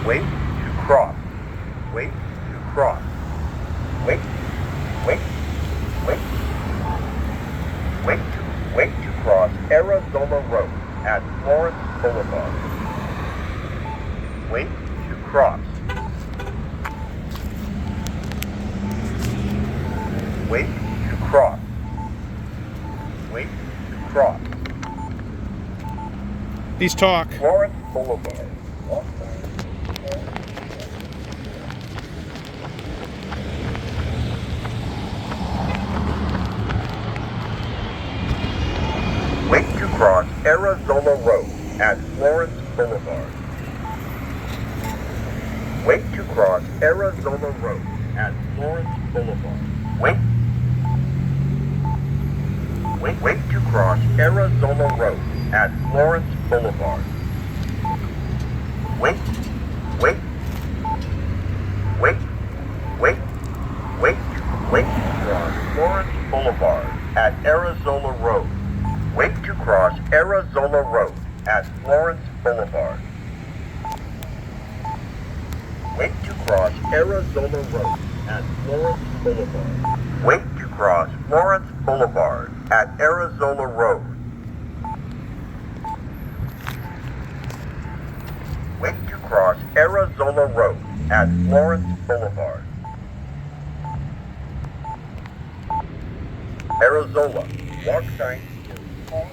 Wait to cross. Wait to cross. Wait, wait, wait. Wait to cross Arizola Road at Florence Boulevard. Wait to cross. Wait to cross. Wait to cross. These talk. Florence Boulevard. Wait to cross Arizola Road at Florence Boulevard. Wait to cross Arizola Road at Florence Boulevard. Wait to cross Arizola Road at Florence Boulevard. Wait to cross Florence Boulevard at Arizola Road. Wait to cross Arizola Road at Florence Boulevard. Wait to cross Arizola Road at Florence Boulevard. Wait to cross Florence Boulevard at Arizola Road. Wait to cross Arizola Road at Florence Boulevard. Arizola, walk sign is on.